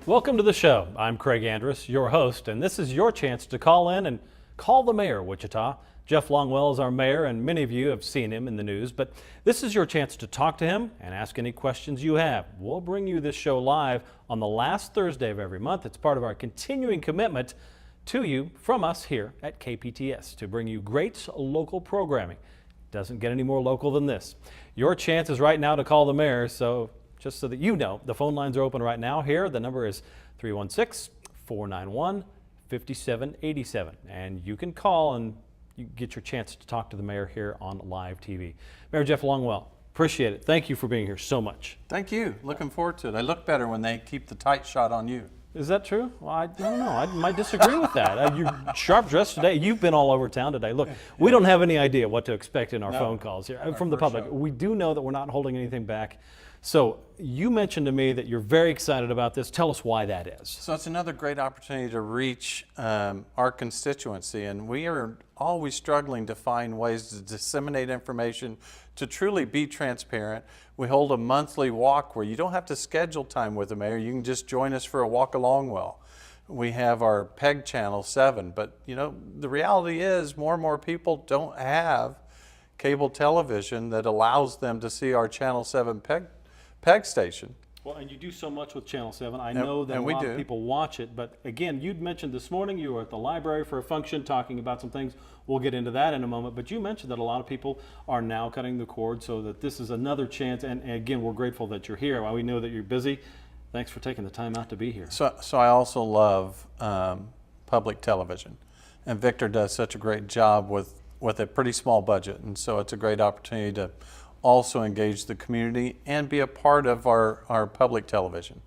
Welcome to the show. I'm Craig Andrus, your host, and this is your chance to call in and call the mayor of Wichita. Jeff Longwell is our mayor, and many of you have seen him in the news, but this is your chance to talk to him and ask any questions you have. We'll bring you this show live on the last Thursday of every month. It's part of our continuing commitment to you from us here at KPTS to bring you great local programming. Doesn't get any more local than this. Your chance is right now to call the mayor, so just so that you know, the phone lines are open right now here. The number is 316-491-5787. And you can call and you get your chance to talk to the mayor here on live TV. Mayor Jeff Longwell, appreciate it. Thank you for being here so much. Thank you. Looking forward to it. I look better when they keep the tight shot on you. Is that true? Well, I don't know. I might disagree with that. You're sharp dressed today. You've been all over town today. Look, we don't have any idea what to expect in our phone calls here from the public. Show. We do know that we're not holding anything back. So you mentioned to me that you're very excited about this. Tell us why that is. So it's another great opportunity to reach our constituency, and we are always struggling to find ways to disseminate information, to truly be transparent. We hold a monthly walk where you don't have to schedule time with the mayor. You can just join us for a walk along well. We have our PEG Channel 7, but you know, the reality is more and more people don't have cable television that allows them to see our Channel 7 PEG station. Well, and you do so much with Channel 7. I know that a lot of people watch it, but again, you'd mentioned this morning you were at the library for a function talking about some things. We'll get into that in a moment, but you mentioned that a lot of people are now cutting the cord, so that this is another chance, and again, we're grateful that you're here. While we know that you're busy, thanks for taking the time out to be here. So I also love public television, and Victor does such a great job with a pretty small budget, and so it's a great opportunity to also engage the community and be a part of our public television.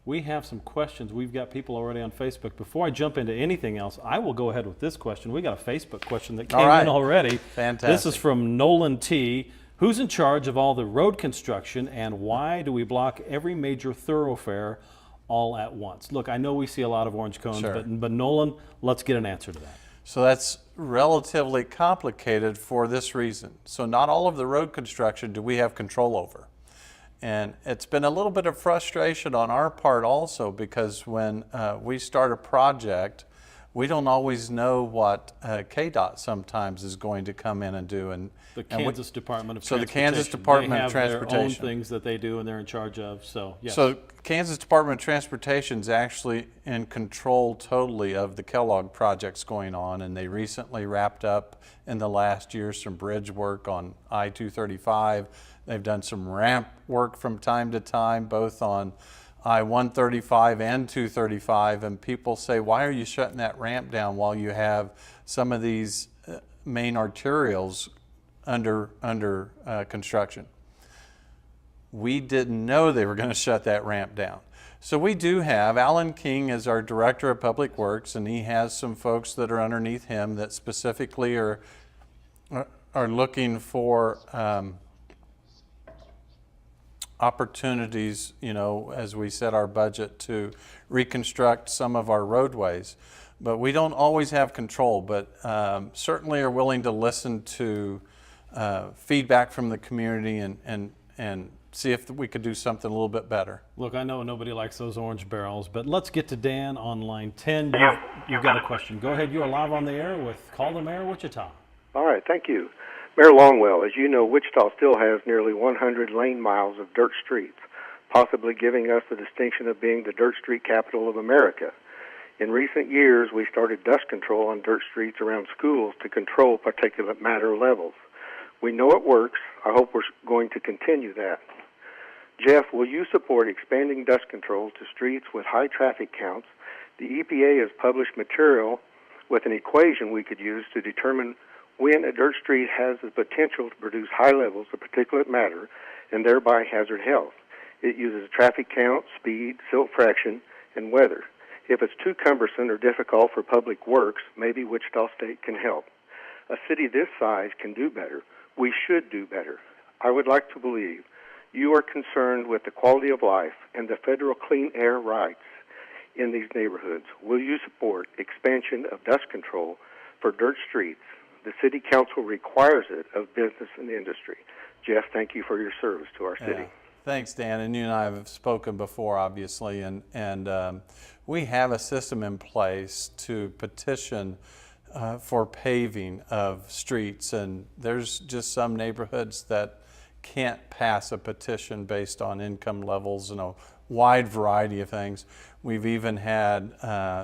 We have some questions. We've got people already on Facebook. Before I jump into anything else, I will go ahead with this question. We got a Facebook question that came in already. Fantastic. This is from Nolan T. Who's in charge of all the road construction, and why do we block every major thoroughfare all at once? Look, I know we see a lot of orange cones, but Nolan, let's get an answer to that. So that's relatively complicated for this reason. So not all of the road construction do we have control over. And it's been a little bit of frustration on our part also, because when we start a project, we don't always know what KDOT sometimes is going to come in and do. And the Kansas Department of So Transportation. the Kansas Department of Transportation. They have their own things that they do and they're in charge of, so yes. So Kansas Department of Transportation is actually in control totally of the Kellogg projects going on, and they recently wrapped up in the last year some bridge work on I-235. They've done some ramp work from time to time, both on I-135 and 235, and people say, why are you shutting that ramp down while you have some of these main arterials under construction? We didn't know they were going to shut that ramp down. So we do have, Alan King is our Director of Public Works, and he has some folks that are underneath him that specifically are looking for opportunities, you know, as we set our budget to reconstruct some of our roadways. But we don't always have control, but certainly are willing to listen to feedback from the community and see if we could do something a little bit better. Look, I know nobody likes those orange barrels, but let's get to Dan on line 10. You've got a question. Go ahead. You are live on the air with Call the Mayor Wichita. All right, thank you. Mayor Longwell, as you know, Wichita still has nearly 100 lane miles of dirt streets, possibly giving us the distinction of being the dirt street capital of America. In recent years, we started dust control on dirt streets around schools to control particulate matter levels. We know it works. I hope we're going to continue that. Jeff, will you support expanding dust control to streets with high traffic counts? The EPA has published material with an equation we could use to determine when a dirt street has the potential to produce high levels of particulate matter and thereby hazard health. It uses traffic count, speed, silt fraction, and weather. If it's too cumbersome or difficult for public works, maybe Wichita State can help. A city this size can do better. We should do better. I would like to believe you are concerned with the quality of life and the federal clean air rights in these neighborhoods. Will you support expansion of dust control for dirt streets? The City Council requires it of business and industry. Jeff, thank you for your service to our city. Thanks, Dan. And you and I have spoken before, obviously, and we have a system in place to petition for paving of streets, and there's just some neighborhoods that can't pass a petition based on income levels and a wide variety of things. We've even had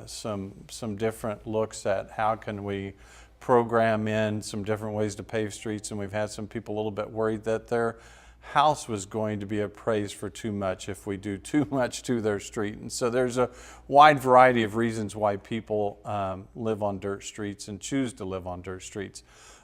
some different looks at how can we program in some different ways to pave streets, and we've had some people a little bit worried that their house was going to be appraised for too much if we do too much to their street. And so there's a wide variety of reasons why people live on dirt streets and choose to live on dirt streets.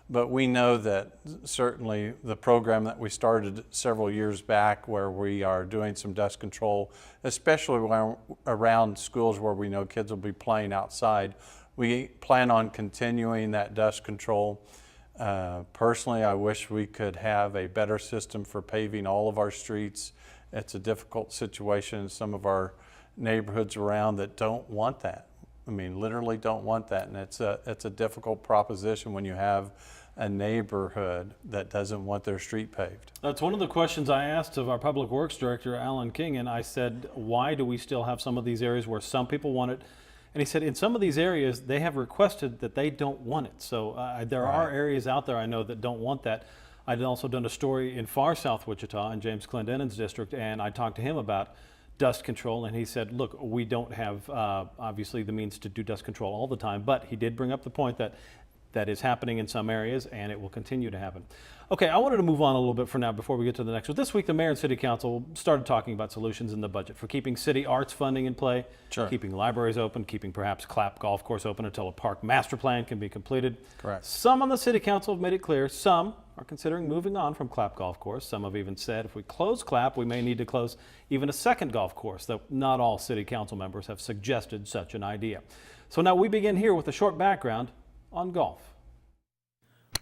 But we know that certainly the program that we started several years back, where we are doing some dust control, especially around schools where we know kids will be playing outside, we plan on continuing that dust control. Personally, I wish we could have a better system for paving all of our streets. It's a difficult situation in some of our neighborhoods around that don't want that. I mean, literally don't want that, and it's a difficult proposition when you have a neighborhood that doesn't want their street paved. That's one of the questions I asked of our Public Works Director, Alan King, and I said, why do we still have some of these areas where some people want it? And he said, in some of these areas, they have requested that they don't want it. So there are areas out there I know that don't want that. I'd also done a story in far south Wichita in James Clendenin's district, and I talked to him about dust control, and he said, look, we don't have obviously the means to do dust control all the time, but he did bring up the point that that is happening in some areas, and it will continue to happen. Okay, I wanted to move on a little bit for now before we get to the next one. This week, the mayor and city council started talking about solutions in the budget for keeping city arts funding in play, keeping libraries open, keeping perhaps Clapp Golf Course open until a park master plan can be completed. Correct. Some on the city council have made it clear. Some are considering moving on from Clapp Golf Course. Some have even said if we close Clapp, we may need to close even a second golf course, though not all city council members have suggested such an idea. So now we begin here with a short background on golf.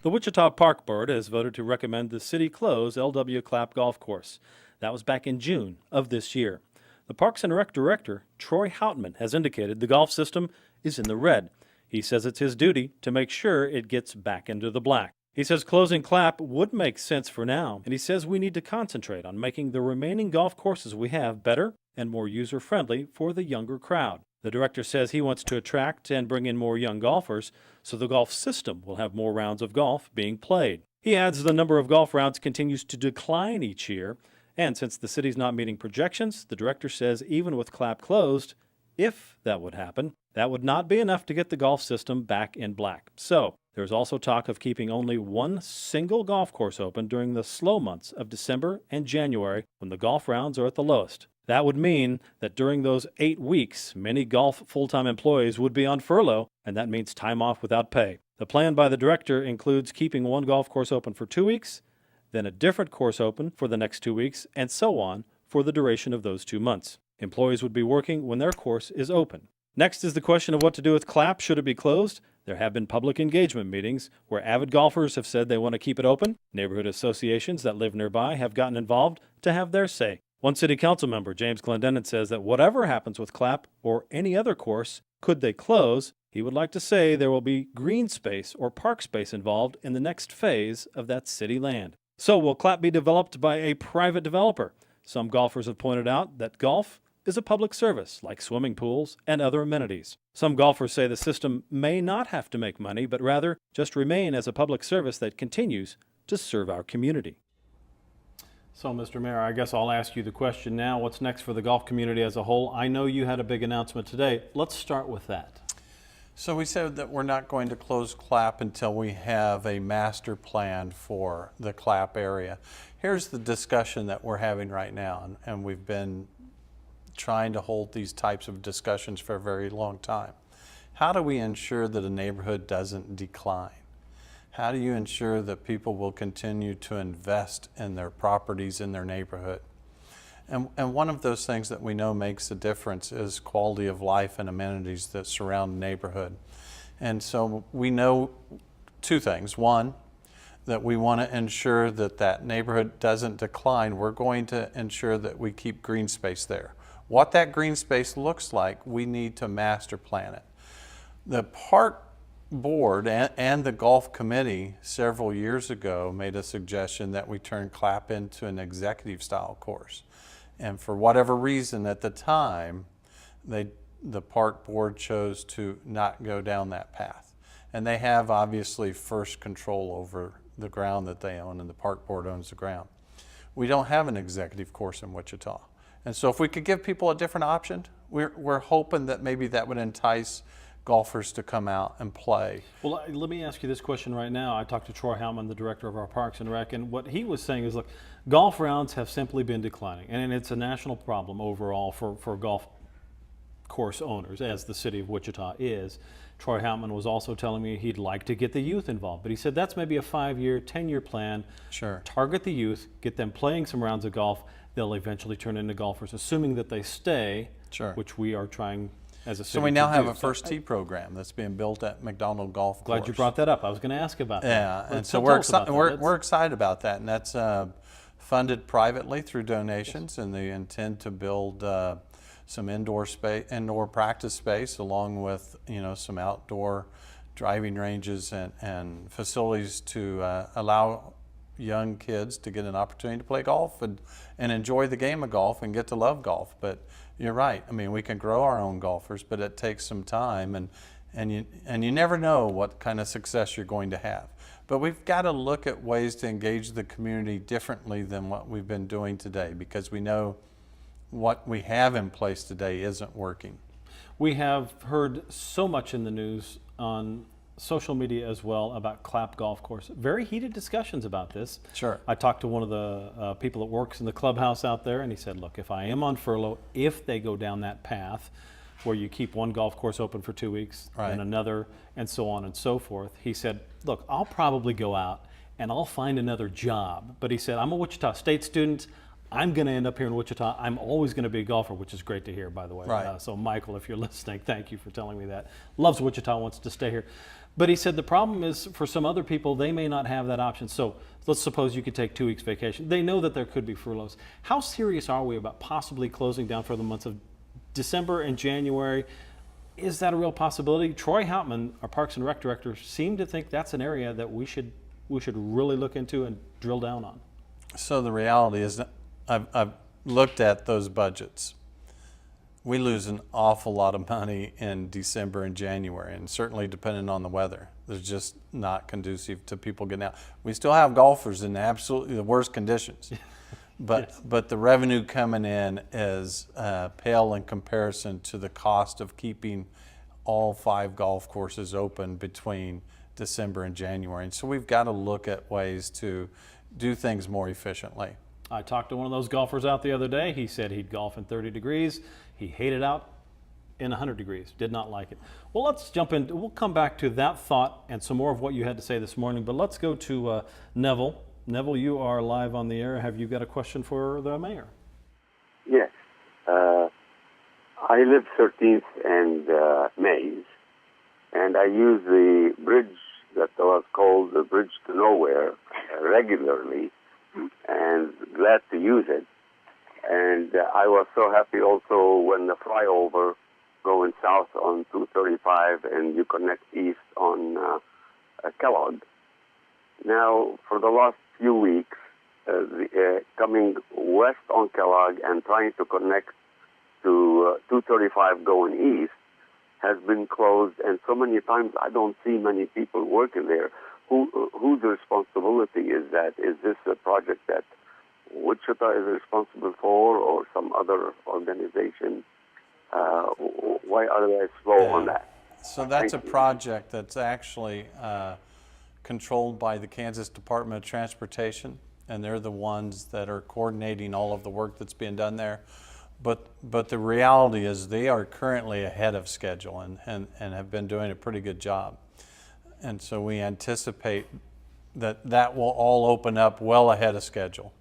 The Wichita Park Board has voted to recommend the city close L.W. Clapp Golf Course. That was back in June of this year. The Parks and Rec Director, Troy Houtman, has indicated the golf system is in the red. He says it's his duty to make sure it gets back into the black. He says closing Clapp would make sense for now, and he says we need to concentrate on making the remaining golf courses we have better and more user-friendly for the younger crowd. The director says he wants to attract and bring in more young golfers, so the golf system will have more rounds of golf being played. He adds the number of golf rounds continues to decline each year, and since the city's not meeting projections, the director says even with Clapp closed, if that would happen, that would not be enough to get the golf system back in black. So there's also talk of keeping only one single golf course open during the slow months of December and January when the golf rounds are at the lowest. That would mean that during those 8 weeks, many golf full-time employees would be on furlough, and that means time off without pay. The plan by the director includes keeping one golf course open for 2 weeks, then a different course open for the next 2 weeks, and so on for the duration of those 2 months. Employees would be working when their course is open. Next is the question of what to do with Clapp. Should it be closed? There have been public engagement meetings where avid golfers have said they want to keep it open. Neighborhood associations that live nearby have gotten involved to have their say. One city council member, James Clendenin, says that whatever happens with Clapp or any other course, could they close, he would like to say there will be green space or park space involved in the next phase of that city land. So will Clapp be developed by a private developer? Some golfers have pointed out that golf is a public service like swimming pools and other amenities. Some golfers say the system may not have to make money, but rather just remain as a public service that continues to serve our community. So, Mr. Mayor, I guess I'll ask you the question now. What's next for the golf community as a whole? I know you had a big announcement today. Let's start with that. So we said that we're not going to close Clapp until we have a master plan for the Clapp area. Here's the discussion that we're having right now, and we've been trying to hold these types of discussions for a very long time. How do we ensure that a neighborhood doesn't decline? How do you ensure that people will continue to invest in their properties in their neighborhood? And one of those things that we know makes a difference is quality of life and amenities that surround the neighborhood. And so we know 2 things. One, that we want to ensure that that neighborhood doesn't decline. We're going to ensure that we keep green space there. What that green space looks like, we need to master plan it. The part board and the golf committee several years ago made a suggestion that we turn Clap into an executive style course. And for whatever reason at the time, the park board chose to not go down that path. And they have obviously first control over the ground that they own, and the park board owns the ground. We don't have an executive course in Wichita. And so if we could give people a different option, we're hoping that maybe that would entice golfers to come out and play. Well, let me ask you this question right now. I talked to Troy Houghman, the director of our Parks and Rec, and what he was saying is, look, golf rounds have simply been declining, and it's a national problem overall for golf course owners, as the city of Wichita is. Troy Houghman was also telling me he'd like to get the youth involved, but he said that's maybe a 5-year, 10-year plan. Sure. Target the youth, get them playing some rounds of golf. They'll eventually turn into golfers, assuming that they stay, Sure. which we are trying as a city. So we now to have do. a first tee program that's being built at McDonald Golf Course. Glad you brought that up. I was going to ask about that. Yeah, and so we're excited about that, and that's funded privately through donations, and they intend to build some indoor practice space, along with some outdoor driving ranges and facilities to allow young kids to get an opportunity to play golf and enjoy the game of golf and get to love golf. But you're right. I mean, we can grow our own golfers, but it takes some time, and you never know what kind of success you're going to have. But we've got to look at ways to engage the community differently than what we've been doing today, because we know what we have in place today isn't working. We have heard so much in the news on social media as well about Clap Golf Course. Very heated discussions about this. Sure. I talked to one of the people that works in the clubhouse out there, and he said, look, if I am on furlough, if they go down that path where you keep one golf course open for 2 weeks Right. and another and so on and so forth, he said, look, I'll probably go out and I'll find another job. But he said, I'm a Wichita State student. I'm going to end up here in Wichita. I'm always going to be a golfer, which is great to hear, by the way. Right. So Michael, if you're listening, thank you for telling me that. Loves Wichita, wants to stay here. But he said the problem is for some other people, they may not have that option. So let's suppose you could take 2 weeks vacation. They know that there could be furloughs. How serious are we about possibly closing down for the months of December and January? Is that a real possibility? Troy Houtman, our Parks and Rec director, seemed to think that's an area that we should really look into and drill down on. So the reality is that I've looked at those budgets. We lose an awful lot of money in December and January, and certainly depending on the weather. They're just not conducive to people getting out. We still have golfers in absolutely the worst conditions, but Yes. but the revenue coming in is pale in comparison to the cost of keeping all 5 golf courses open between December and January. And so we've got to look at ways to do things more efficiently. I talked to one of those golfers out the other day. He said he'd golf in 30 degrees. He hated out in 100 degrees, did not like it. Well, let's jump in. We'll come back to that thought and some more of what you had to say this morning, but let's go to Neville. Neville, you are live on the air. Have you got a question for the mayor? Yes. I live 13th and Mays, and I use the bridge that was called the Bridge to Nowhere regularly, and glad to use it. And I was so happy also when the flyover going south on 235 and you connect east on Kellogg. Now, for the last few weeks, coming west on Kellogg and trying to connect to 235 going east has been closed, and so many times I don't see many people working there. Whose responsibility is that? Is this a project that Wichita is responsible for, or some other organization? Why are they slow on that? So that's a project that's actually controlled by the Kansas Department of Transportation, and they're the ones that are coordinating all of the work that's being done there. But the reality is they are currently ahead of schedule and have been doing a pretty good job. And so we anticipate that will all open up well ahead of schedule.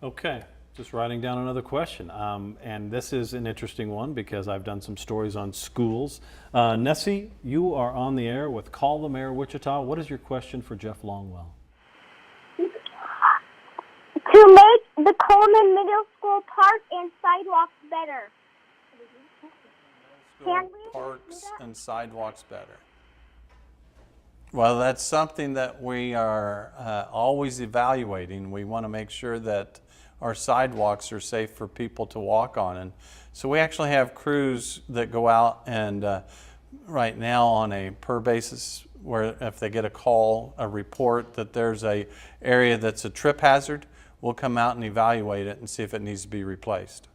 Okay, just writing down another question. And this is an interesting one because I've done some stories on schools. Nessie, you are on the air with Call the Mayor Wichita. What is your question for Jeff Longwell? To make the Coleman Middle School park and sidewalks better. Can we? parks and sidewalks better? Well, that's something that we are always evaluating. We want to make sure that our sidewalks are safe for people to walk on. And so we actually have crews that go out and right now on a per basis, where if they get a call, a report that there's a area that's a trip hazard, we'll come out and evaluate it and see if it needs to be replaced.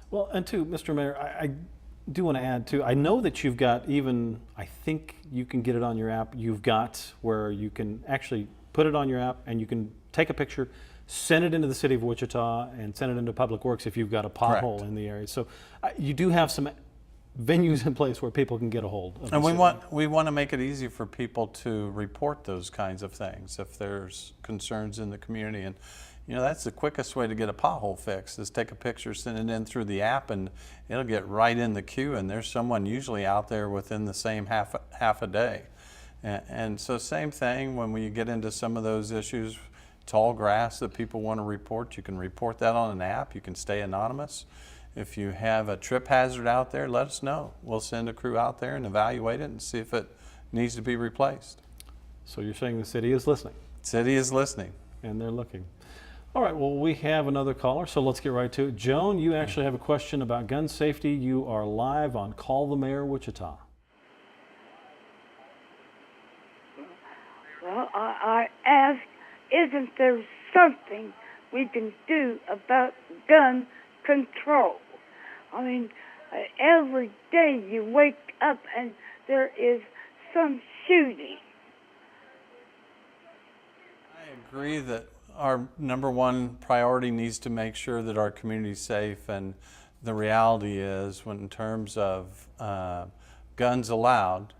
Well, and too, Mr. Mayor, I do want to add too, I know that you've got even, I think you can get it on your app, you've got where you can actually put it on your app and you can take a picture, send it into the city of Wichita and send it into Public Works if you've got a pothole Correct. in the area. So you do have some venues in place where people can get a hold of And the city. we want to make it easy for people to report those kinds of things if there's concerns in the community. And you know, that's the quickest way to get a pothole fixed, is take a picture, send it in through the app, and it'll get right in the queue, and there's someone usually out there within the same half a day. And so same thing when we get into some of those issues, tall grass that people want to report, you can report that on an app, you can stay anonymous. If you have a trip hazard out there, let us know. We'll send a crew out there and evaluate it and see if it needs to be replaced. So you're saying the city is listening? City is listening. And they're looking. All right, well, we have another caller, so let's get right to it. Joan, you actually have a question about gun safety. You are live on Call the Mayor Wichita. Well, I asked, isn't there something we can do about gun control? I mean, every day you wake up and there is some shooting. I agree that our number one priority needs to make sure that our community is safe, and the reality is, when in terms of guns allowed,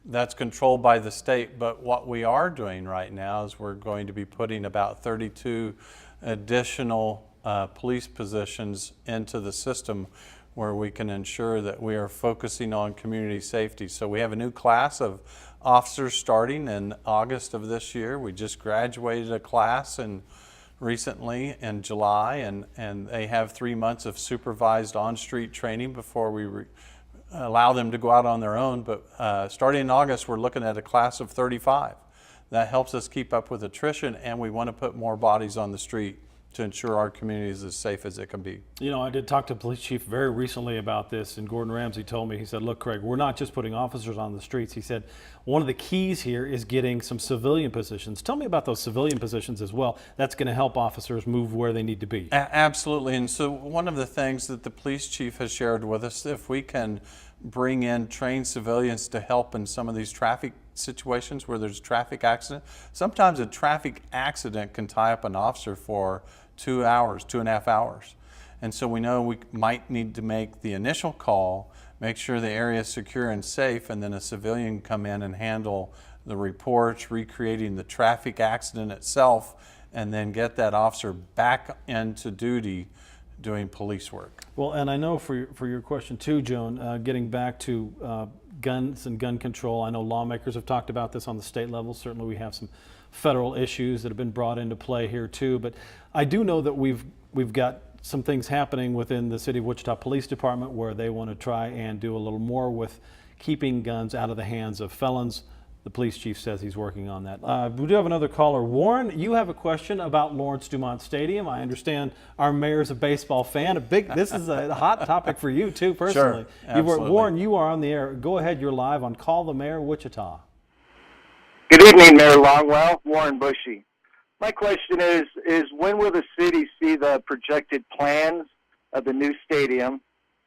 that's controlled by the state. But what we are doing right now is we're going to be putting about 32 additional police positions into the system, where we can ensure that we are focusing on community safety. So we have a new class of officers starting in August of this year. We just graduated a class recently in July, and they have 3 months of supervised on-street training before we allow them to go out on their own. But starting in August, we're looking at a class of 35. That helps us keep up with attrition, and we want to put more bodies on the street to ensure our community is as safe as it can be. You know, I did talk to the police chief very recently about this, and Gordon Ramsay told me, he said, look, Craig, we're not just putting officers on the streets. He said, one of the keys here is getting some civilian positions. Tell me about those civilian positions as well. That's going to help officers move where they need to be. Absolutely. And so one of the things that the police chief has shared with us, if we can bring in trained civilians to help in some of these traffic situations where there's traffic accident, sometimes a traffic accident can tie up an officer for 2 hours, 2.5 hours. And so we know we might need to make the initial call, make sure the area is secure and safe, and then a civilian come in and handle the reports, recreating the traffic accident itself, and then get that officer back into duty doing police work. Well, and I know for your question too, Joan, getting back to guns and gun control, I know lawmakers have talked about this on the state level. Certainly we have some federal issues that have been brought into play here too, but I do know that we've got some things happening within the City of Wichita Police Department where they want to try and do a little more with keeping guns out of the hands of felons. The police chief says he's working on that. We do have another caller. Warren, you have a question about Lawrence Dumont Stadium. I understand our mayor's a baseball fan. This is a hot topic for you too, personally. Sure, absolutely. Warren, you are on the air. Go ahead, you're live on Call the Mayor Wichita. Good evening, Mayor Longwell. Warren Bushy. My question is when will the city see the projected plans of the new stadium?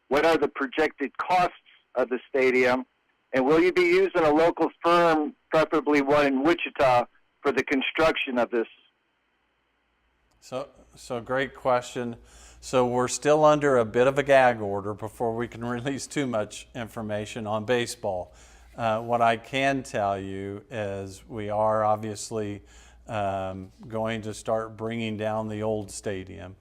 What are the projected costs of the stadium? And will you be using a local firm, preferably one in Wichita, for the construction of this? So great question. So we're still under a bit of a gag order before we can release too much information on baseball. What I can tell you is we are obviously going to start bringing down the old stadium.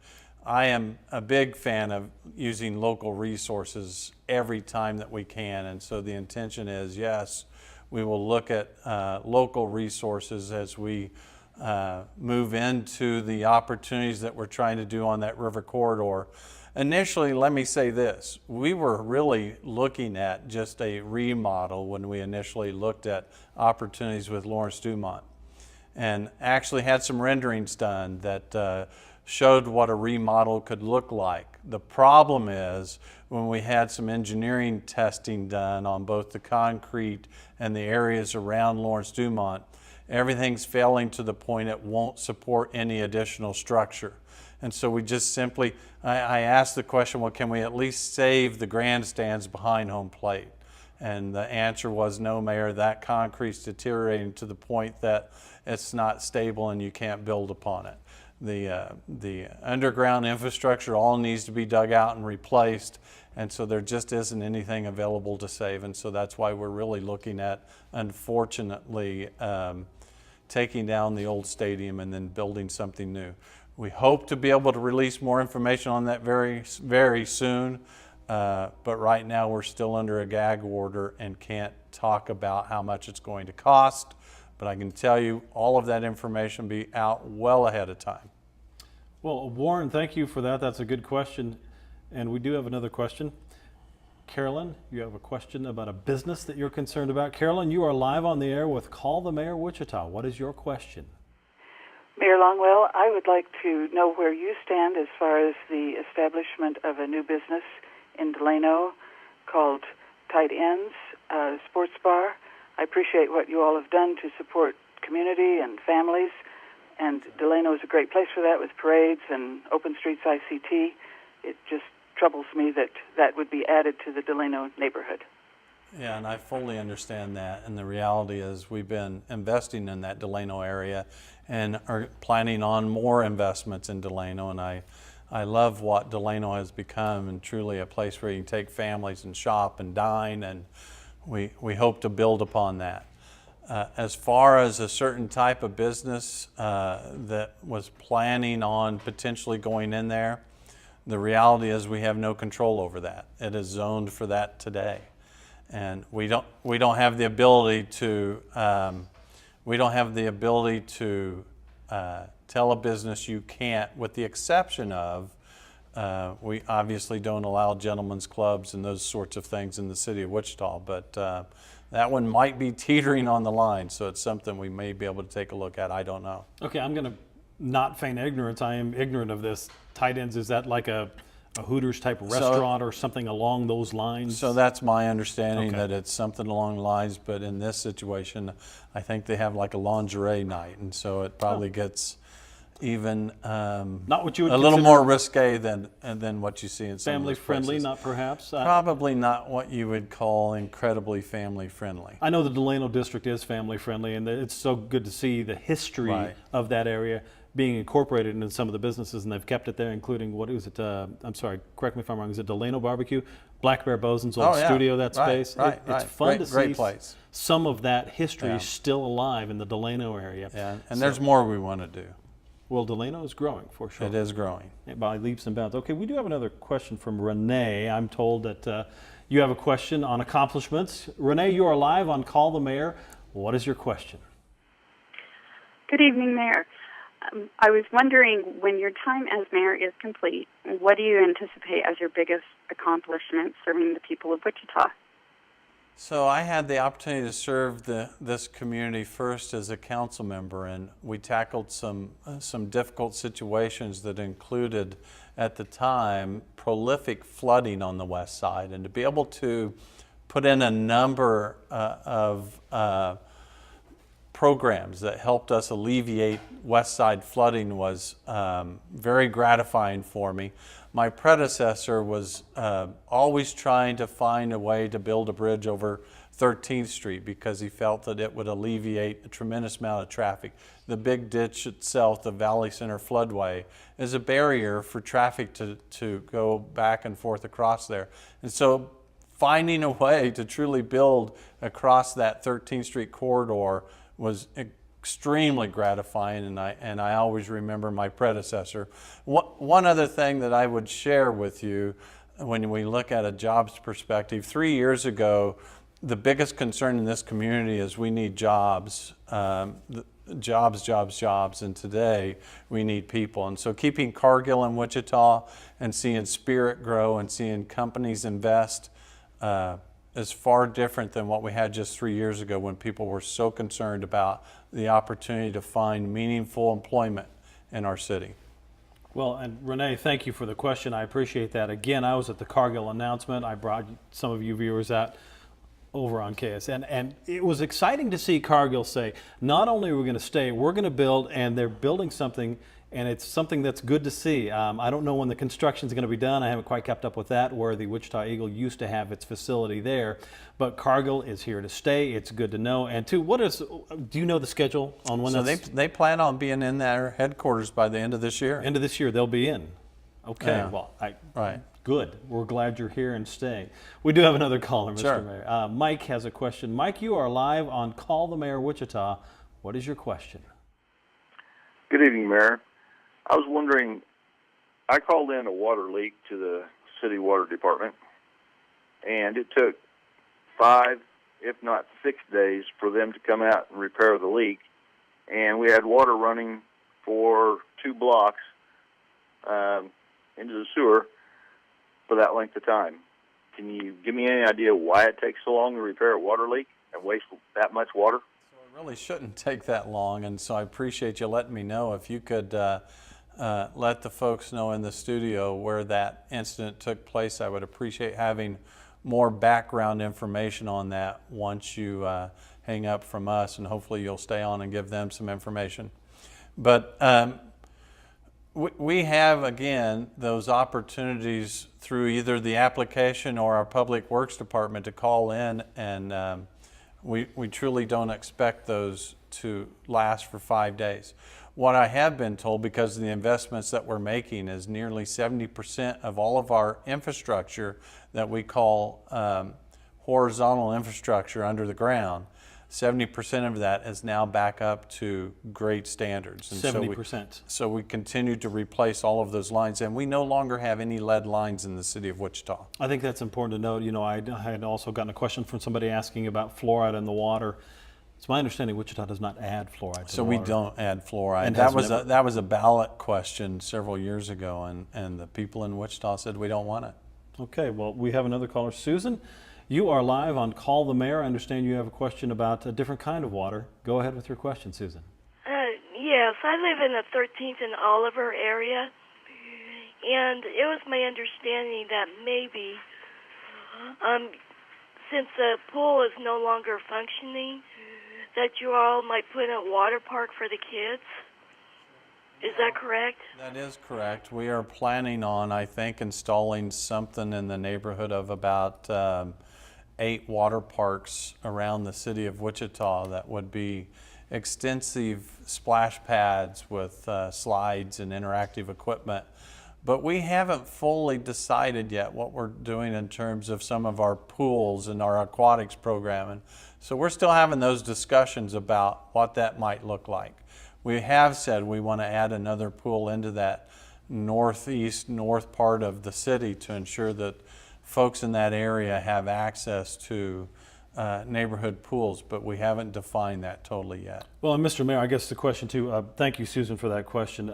I am a big fan of using local resources every time that we can, and so the intention is, yes, we will look at local resources as we move into the opportunities that we're trying to do on that river corridor. Initially, let me say this, we were really looking at just a remodel when we initially looked at opportunities with Lawrence Dumont, and actually had some renderings done that showed what a remodel could look like. The problem is when we had some engineering testing done on both the concrete and the areas around Lawrence Dumont, everything's failing to the point it won't support any additional structure. And so we just simply, I asked the question, well, can we at least save the grandstands behind home plate? And the answer was no, Mayor, that concrete's deteriorating to the point that it's not stable and you can't build upon it. The underground infrastructure all needs to be dug out and replaced, and so there just isn't anything available to save. And so that's why we're really looking at, unfortunately, taking down the old stadium and then building something new. We hope to be able to release more information on that very, very soon, but right now we're still under a gag order and can't talk about how much it's going to cost. But I can tell you all of that information will be out well ahead of time. Well, Warren, thank you for that. That's a good question. And we do have another question. Carolyn, you have a question about a business that you're concerned about. Carolyn, you are live on the air with Call the Mayor Wichita. What is your question? Mayor Longwell, I would like to know where you stand as far as the establishment of a new business in Delano called Tight Ends Sports Bar. I appreciate what you all have done to support community and families, and Delano is a great place for that with parades and Open Streets ICT. It just troubles me that that would be added to the Delano neighborhood. Yeah, and I fully understand that, and the reality is we've been investing in that Delano area and are planning on more investments in Delano, and I love what Delano has become, and truly a place where you can take families and shop and dine, and we hope to build upon that. As far as a certain type of business that was planning on potentially going in there, the reality is we have no control over that. It is zoned for that today. And we don't have the ability to tell a business you can't, with the exception of we obviously don't allow gentlemen's clubs and those sorts of things in the city of Wichita, but that one might be teetering on the line, so it's something we may be able to take a look at. I don't know. Okay, I'm going to not feign ignorance. I am ignorant of this. Tight Ends, is that like a Hooters type restaurant or something along those lines? So that's my understanding, Okay. that it's something along the lines, but in this situation, I think they have like a lingerie night, and so it probably gets even not what you would a little consider more risque than what you see in some family of those friendly, places. not perhaps? Probably not what you would call incredibly family friendly. I know the Delano district is family friendly, and it's so good to see the history Right. of that area being incorporated into some of the businesses, and they've kept it there, including, what is it? I'm sorry, correct me if I'm wrong. Is it Delano Barbecue? Black Bear Bosun's old Oh, yeah. studio, that Right, space. right, It's right. fun to Great see place. some of that history Yeah. still alive in the Delano area. Yeah, and there's more we want to do. Well, Delano is growing for sure. It is growing. By leaps and bounds. Okay, we do have another question from Renee. I'm told that you have a question on accomplishments. Renee, you are live on Call the Mayor. What is your question? Good evening, Mayor. I was wondering, when your time as mayor is complete, what do you anticipate as your biggest accomplishment serving the people of Wichita? So I had the opportunity to serve this community first as a council member, and we tackled some difficult situations that included, at the time, prolific flooding on the west side. And to be able to put in a number of programs that helped us alleviate west side flooding was very gratifying for me. My predecessor was always trying to find a way to build a bridge over 13th Street because he felt that it would alleviate a tremendous amount of traffic. The big ditch itself, the Valley Center floodway, is a barrier for traffic to go back and forth across there. And so finding a way to truly build across that 13th Street corridor was extremely gratifying, and I always remember my predecessor. One other thing that I would share with you when we look at a jobs perspective, 3 years ago, the biggest concern in this community is we need jobs. jobs, jobs, jobs, and today we need people. And so keeping Cargill in Wichita and seeing Spirit grow and seeing companies invest is far different than what we had just 3 years ago when people were so concerned about the opportunity to find meaningful employment in our city. Well, and Renee, thank you for the question. I appreciate that. Again, I was at the Cargill announcement. I brought some of you viewers out over on KSN, and it was exciting to see Cargill say, not only are we going to stay, we're going to build, and they're building something, and it's something that's good to see. I don't know when the construction is going to be done. I haven't quite kept up with that, where the Wichita Eagle used to have its facility there, but Cargill is here to stay. It's good to know. And two, do you know the schedule on when they plan on being in their headquarters by the end of this year. End of this year, they'll be in. Okay, Yeah. well, Right. Good. We're glad you're here and staying. We do have another caller, Mr. Sure. Mayor. Mike has a question. Mike, you are live on Call the Mayor Wichita. What is your question? Good evening, Mayor. I was wondering, I called in a water leak to the city water department, and it took 5, if not 6 days for them to come out and repair the leak. And we had water running for 2 blocks into the sewer for that length of time. Can you give me any idea why it takes so long to repair a water leak and waste that much water? So it really shouldn't take that long, and so I appreciate you letting me know. If you could let the folks know in the studio where that incident took place, I would appreciate having more background information on that once you hang up from us, and hopefully you'll stay on and give them some information. But we have, again, those opportunities through either the application or our Public Works Department to call in, and we truly don't expect those to last for 5 days. What I have been told, because of the investments that we're making, is nearly 70% of all of our infrastructure that we call horizontal infrastructure under the ground, 70% of that is now back up to great standards. And 70%. So we continue to replace all of those lines, and we no longer have any lead lines in the city of Wichita. I think that's important to note. You know, I had also gotten a question from somebody asking about fluoride in the water. It's my understanding Wichita does not add fluoride to So the we water. don't add fluoride. And that was a ballot question several years ago, and the people in Wichita said we don't want it. Okay, well, we have another caller. Susan, you are live on Call the Mayor. I understand you have a question about a different kind of water. Go ahead with your question, Susan. Yes, I live in the 13th and Oliver area, and it was my understanding that maybe since the pool is no longer functioning, that you all might put in a water park for the kids. Is that correct? That is correct. We are planning on, I think, installing something in the neighborhood of about 8 water parks around the city of Wichita that would be extensive splash pads with slides and interactive equipment. But we haven't fully decided yet what we're doing in terms of some of our pools and our aquatics programming. So we're still having those discussions about what that might look like. We have said we want to add another pool into that north part of the city to ensure that folks in that area have access to neighborhood pools, but we haven't defined that totally yet. Well, and Mr. Mayor, I guess the question too, thank you, Susan, for that question.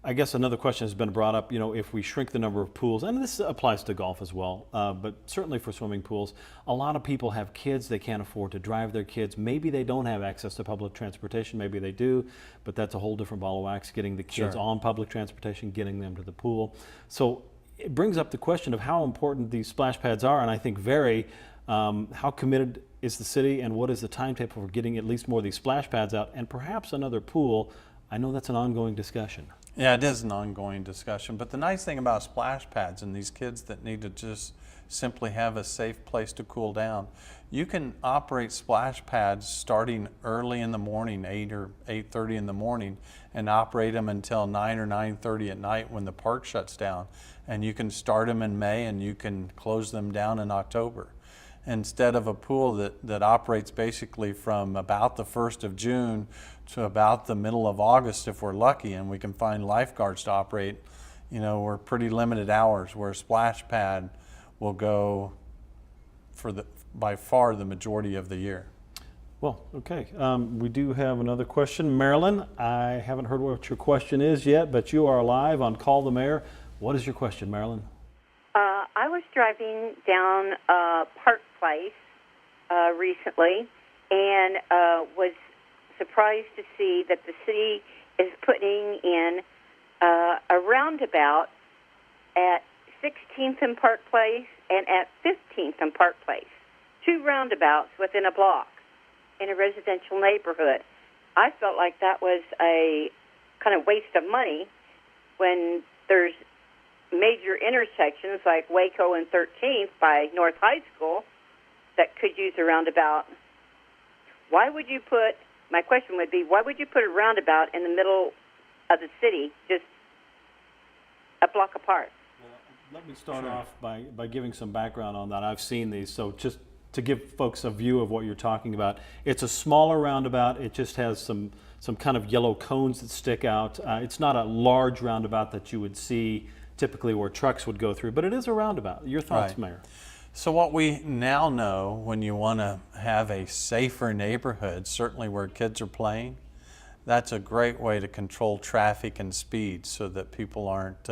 I guess another question has been brought up, you know, if we shrink the number of pools, and this applies to golf as well, but certainly for swimming pools, a lot of people have kids, they can't afford to drive their kids. Maybe they don't have access to public transportation, maybe they do, but that's a whole different ball of wax, getting the kids Sure. on public transportation, getting them to the pool. So it brings up the question of how important these splash pads are, and I think how committed is the city, and what is the timetable for getting at least more of these splash pads out, and perhaps another pool. I know that's an ongoing discussion. Yeah, it is an ongoing discussion, but the nice thing about splash pads and these kids that need to just simply have a safe place to cool down, you can operate splash pads starting early in the morning, 8 or 8:30 in the morning, and operate them until 9 or 9:30 at night when the park shuts down. And you can start them in May and you can close them down in October. Instead of a pool that operates basically from about the 1st of June to about the middle of August if we're lucky, and we can find lifeguards to operate, you know, we're pretty limited hours, where a splash pad will go for by far the majority of the year. Well, okay. We do have another question. Marilyn, I haven't heard what your question is yet, but you are live on Call the Mayor. What is your question, Marilyn? I was driving down Park Place recently and was surprised to see that the city is putting in a roundabout at 16th and Park Place and at 15th and Park Place. 2 roundabouts within a block in a residential neighborhood. I felt like that was a kind of waste of money when there's major intersections like Waco and 13th by North High School that could use a roundabout. Why would you put, my question would be, why would you put a roundabout in the middle of the city, just a block apart? Well, let me start off by giving some background on that. I've seen these, so just to give folks a view of what you're talking about. It's a smaller roundabout. It just has some kind of yellow cones that stick out. It's not a large roundabout that you would see typically where trucks would go through, but it is a roundabout. Your thoughts, Right. Mayor? So what we now know, when you want to have a safer neighborhood, certainly where kids are playing, that's a great way to control traffic and speed so that people aren't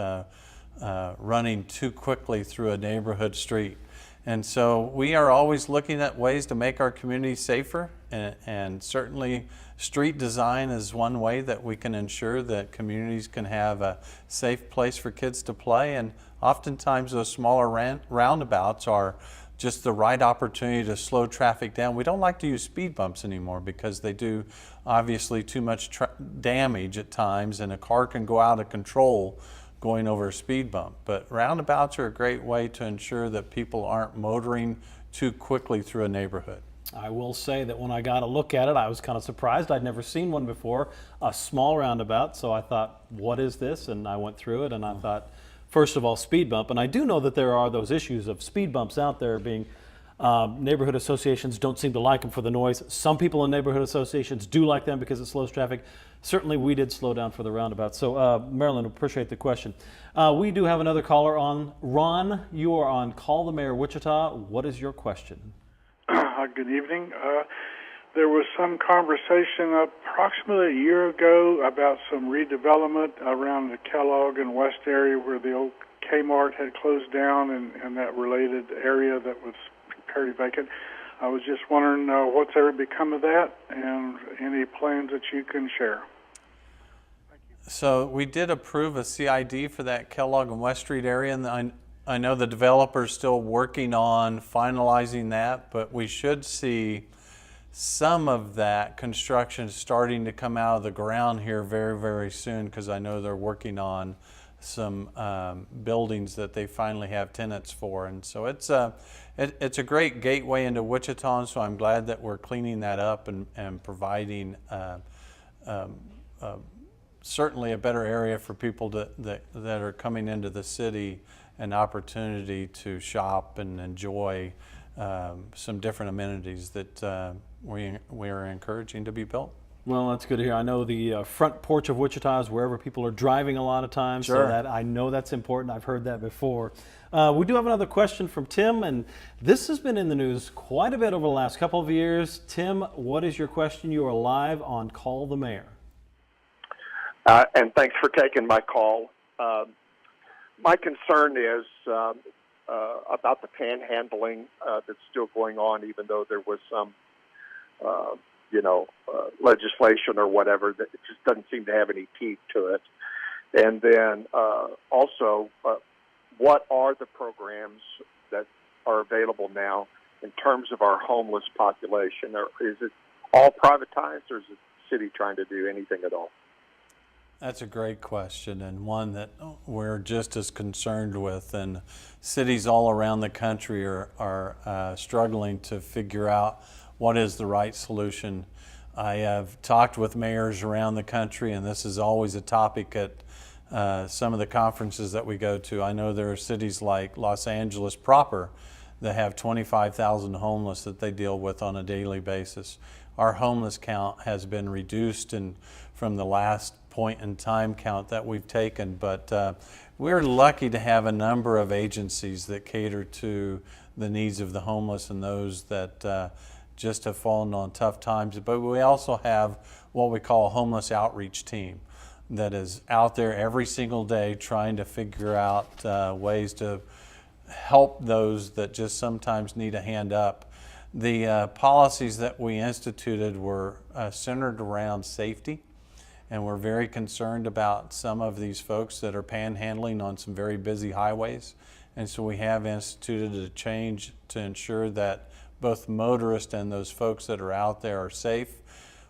running too quickly through a neighborhood street. And so we are always looking at ways to make our community safer, and certainly street design is one way that we can ensure that communities can have a safe place for kids to play. And oftentimes those smaller roundabouts are just the right opportunity to slow traffic down. We don't like to use speed bumps anymore because they do obviously too much damage at times, and a car can go out of control going over a speed bump. But roundabouts are a great way to ensure that people aren't motoring too quickly through a neighborhood. I will say that when I got a look at it, I was kind of surprised. I'd never seen one before, a small roundabout. So I thought, what is this? And I went through it and I thought, first of all, speed bump. And I do know that there are those issues of speed bumps out there being, neighborhood associations don't seem to like them for the noise. Some people in neighborhood associations do like them because it slows traffic. Certainly we did slow down for the roundabout. So Marilyn, appreciate the question. We do have another caller on. Ron, you are on Call the Mayor Wichita. What is your question? Good evening. There was some conversation approximately a year ago about some redevelopment around the Kellogg and West area where the old Kmart had closed down and that related area that was pretty vacant. I was just wondering what's ever become of that and any plans that you can share. So we did approve a CID for that Kellogg and West Street area, and I know the developer's still working on finalizing that, but we should see some of that construction starting to come out of the ground here very, very soon, because I know they're working on some buildings that they finally have tenants for. And so it's a great gateway into Wichita, and so I'm glad that we're cleaning that up and providing certainly a better area for people that are coming into the city, an opportunity to shop and enjoy some different amenities that we are encouraging to be built. Well, that's good to hear. I know the front porch of Wichita is wherever people are driving a lot of times, Sure. so that I know that's important. I've heard that before. We do have another question from Tim, and this has been in the news quite a bit over the last couple of years. Tim, what is your question? You are live on Call the Mayor. And thanks for taking my call. My concern is about the panhandling that's still going on, even though there was some, legislation or whatever that it just doesn't seem to have any teeth to it. And then also, what are the programs that are available now in terms of our homeless population? Or is it all privatized, or is the city trying to do anything at all? That's a great question, and one that we're just as concerned with, and cities all around the country are struggling to figure out what is the right solution. I have talked with mayors around the country, and this is always a topic at some of the conferences that we go to. I know there are cities like Los Angeles proper that have 25,000 homeless that they deal with on a daily basis. Our homeless count has been reduced from the last point in time count that we've taken, but we're lucky to have a number of agencies that cater to the needs of the homeless and those that just have fallen on tough times. But we also have what we call a homeless outreach team that is out there every single day trying to figure out ways to help those that just sometimes need a hand up. The policies that we instituted were centered around safety, and we're very concerned about some of these folks that are panhandling on some very busy highways. And so we have instituted a change to ensure that both motorists and those folks that are out there are safe.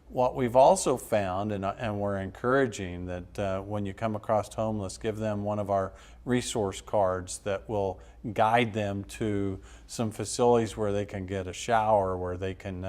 What we've also found, and we're encouraging, that when you come across homeless, give them one of our resource cards that will guide them to some facilities where they can get a shower, where they can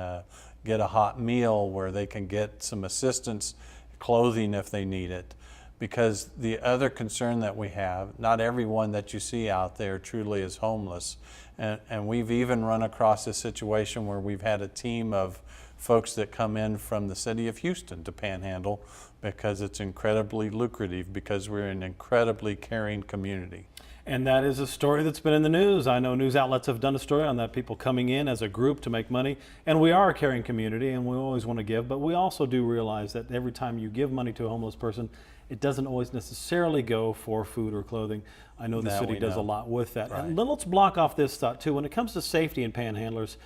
get a hot meal, where they can get some assistance, clothing if they need it. Because the other concern that we have, not everyone that you see out there truly is homeless. And we've even run across a situation where we've had a team of folks that come in from the city of Houston to panhandle because it's incredibly lucrative, because we're an incredibly caring community. And that is a story that's been in the news. I know news outlets have done a story on that, people coming in as a group to make money. And we are a caring community, and we always want to give, but we also do realize that every time you give money to a homeless person, it doesn't always necessarily go for food or clothing. I know the city does a lot with that. Right. And then let's block off this thought too. When it comes to safety and panhandlers,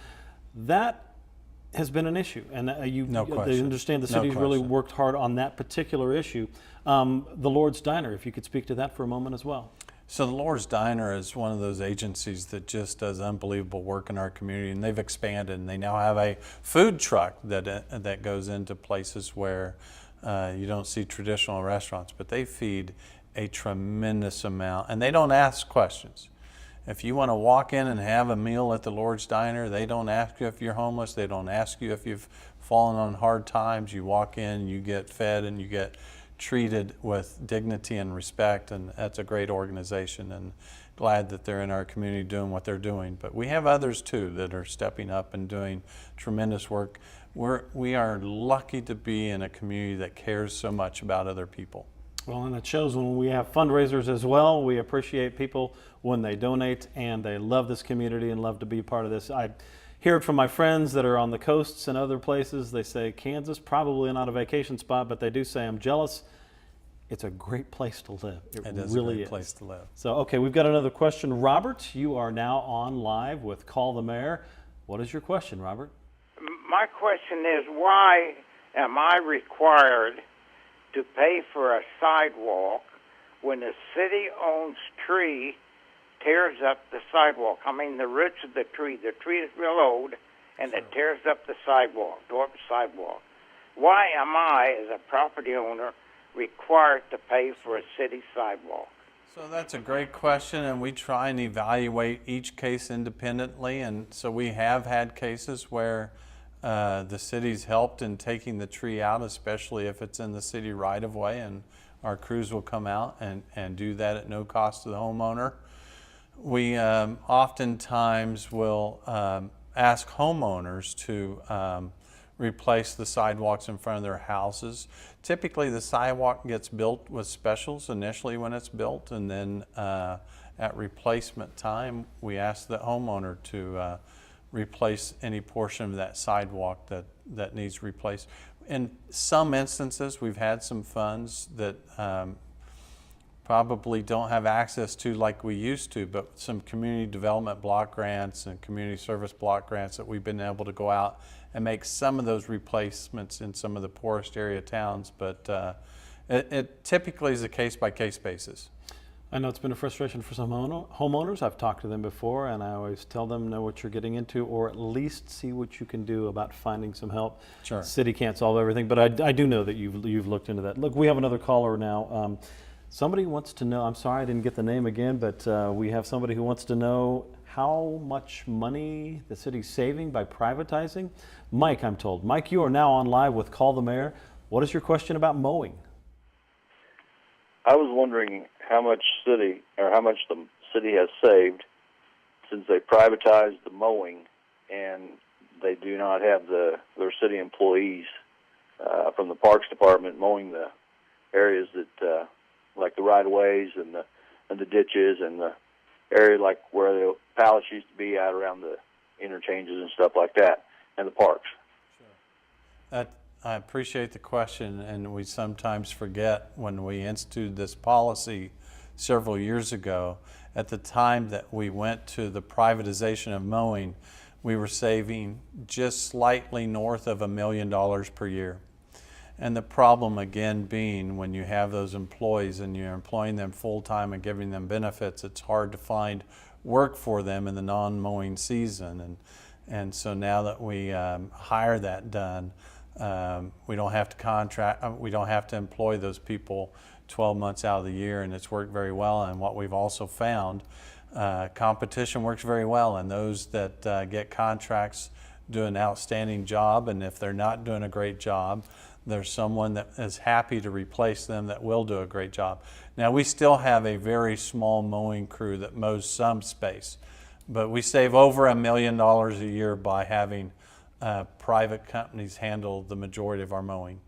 that has been an issue, and No question. they understand the city's really worked hard on that particular issue. The Lord's Diner, if you could speak to that for a moment as well. So the Lord's Diner is one of those agencies that just does unbelievable work in our community, and they've expanded, and they now have a food truck that goes into places where you don't see traditional restaurants, but they feed a tremendous amount, and they don't ask questions. If you want to walk in and have a meal at the Lord's Diner, they don't ask you if you're homeless. They don't ask you if you've fallen on hard times. You walk in, you get fed, and you get treated with dignity and respect, and that's a great organization, and glad that they're in our community doing what they're doing. But we have others too that are stepping up and doing tremendous work. We are lucky to be in a community that cares so much about other people. Well, and it shows when we have fundraisers as well. We appreciate people when they donate, and they love this community and love to be a part of this. I hear it from my friends that are on the coasts and other places. They say Kansas, probably not a vacation spot, but they do say, I'm jealous. It's a great place to live. It is really a great place to live. So, okay, we've got another question. Robert, you are now on live with Call the Mayor. What is your question, Robert? My question is, why am I required to pay for a sidewalk when the city owns tree tears up the sidewalk? I mean, the roots of the tree is real old, and it tears up the sidewalk, Why am I, as a property owner, required to pay for a city sidewalk? So that's a great question, and we try and evaluate each case independently, and so we have had cases where the city's helped in taking the tree out, especially if it's in the city right-of-way, and our crews will come out and do that at no cost to the homeowner. We oftentimes will ask homeowners to replace the sidewalks in front of their houses. Typically the sidewalk gets built with specials initially when it's built, and then at replacement time we ask the homeowner to replace any portion of that sidewalk that needs replaced. In some instances we've had some funds that probably don't have access to like we used to, but some community development block grants and community service block grants that we've been able to go out and make some of those replacements in some of the poorest area towns, but it typically is a case-by-case basis. I know it's been a frustration for some homeowners. I've talked to them before, and I always tell them, know what you're getting into, or at least see what you can do about finding some help. Sure. City can't solve everything, but I do know that you've looked into that. Look, we have another caller now. Somebody wants to know, I'm sorry I didn't get the name again, but we have somebody who wants to know how much money the city's saving by privatizing. Mike, I'm told. Mike, you are now on live with Call the Mayor. What is your question about mowing? I was wondering how much the city has saved since they privatized the mowing, and they do not have their city employees from the Parks Department mowing the areas that like the right-of-ways and the ditches and the area like where the pallets used to be out around the interchanges and stuff like that. and the parks? I appreciate the question, and we sometimes forget when we instituted this policy several years ago. At the time that we went to the privatization of mowing, we were saving just slightly north of $1 million per year. And the problem again being when you have those employees and you're employing them full-time and giving them benefits, it's hard to find work for them in the non-mowing season. And so now that we hire that done, we don't have to we don't have to employ those people 12 months out of the year, and it's worked very well. And what we've also found, competition works very well, and those that get contracts do an outstanding job, and if they're not doing a great job, there's someone that is happy to replace them that will do a great job. Now, we still have a very small mowing crew that mows some space, but we save over $1 million a year by having private companies handle the majority of our mowing.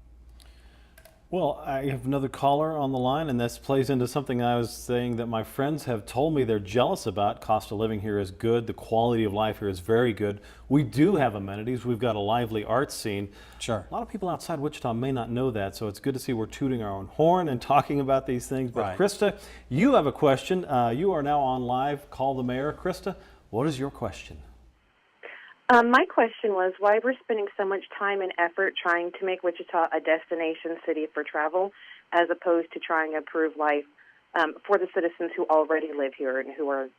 Well, I have another caller on the line, and this plays into something I was saying that my friends have told me they're jealous about. Cost of living here is good. The quality of life here is very good. We do have amenities. We've got a lively art scene. Sure. A lot of people outside Wichita may not know that, so it's good to see we're tooting our own horn and talking about these things. But Right. Krista, you have a question. You are now on live. Call the mayor. Krista, what is your question? My question was why we're spending so much time and effort trying to make Wichita a destination city for travel as opposed to trying to improve life for the citizens who already live here and whose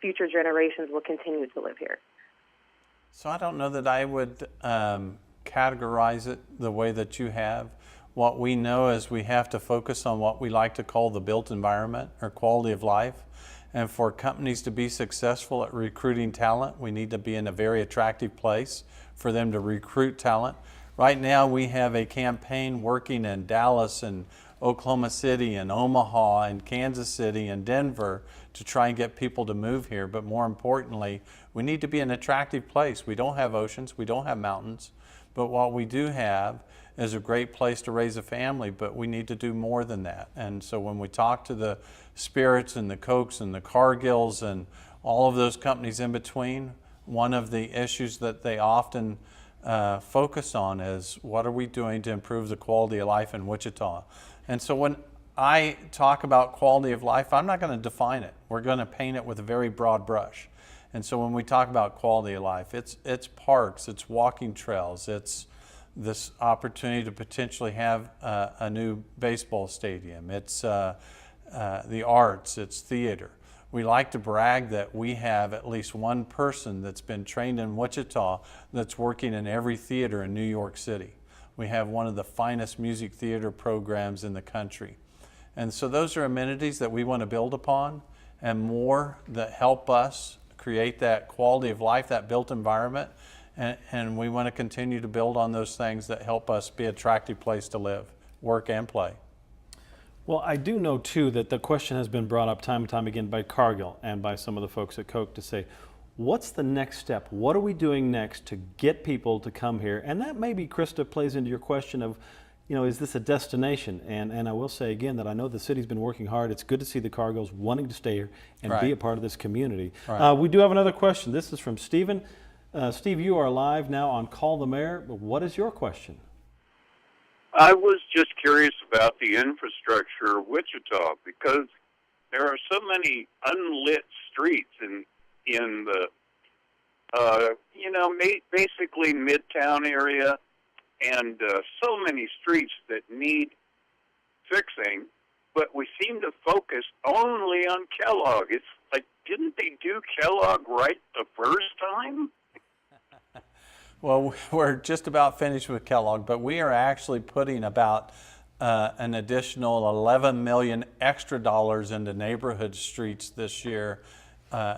future generations will continue to live here. So I don't know that I would categorize it the way that you have. What we know is we have to focus on what we like to call the built environment or quality of life. And for companies to be successful at recruiting talent, we need to be in a very attractive place for them to recruit talent. Right now, we have a campaign working in Dallas and Oklahoma City and Omaha and Kansas City and Denver to try and get people to move here. But more importantly, we need to be an attractive place. We don't have oceans, we don't have mountains, but what we do have is a great place to raise a family, but we need to do more than that. And so when we talk to the Spirits and the Cokes and the Cargills and all of those companies in between, one of the issues that they often focus on is what are we doing to improve the quality of life in Wichita? And so when I talk about quality of life, I'm not going to define it. We're going to paint it with a very broad brush. And so when we talk about quality of life, it's parks, it's walking trails, it's this opportunity to potentially have a new baseball stadium. It's the arts, it's theater. We like to brag that we have at least one person that's been trained in Wichita that's working in every theater in New York City. We have one of the finest music theater programs in the country. And so those are amenities that we want to build upon and more that help us create that quality of life, that built environment. And we want to continue to build on those things that help us be an attractive place to live, work, and play. Well, I do know, too, that the question has been brought up time and time again by Cargill and by some of the folks at Coke to say, what's the next step? What are we doing next to get people to come here? And that maybe, Krista, plays into your question of, you know, is this a destination? And I will say again that I know the city's been working hard. It's good to see the Cargills wanting to stay here and be a part of this community. Right. We do have another question. This is from Stephen. Steve, you are live now on Call the Mayor. But what is your question? I was just curious about the infrastructure of Wichita because there are so many unlit streets in the basically Midtown area, and so many streets that need fixing, but we seem to focus only on Kellogg. It's like, didn't they do Kellogg right the first time? Well, we're just about finished with Kellogg, but we are actually putting about an additional $11 million extra dollars into neighborhood streets this year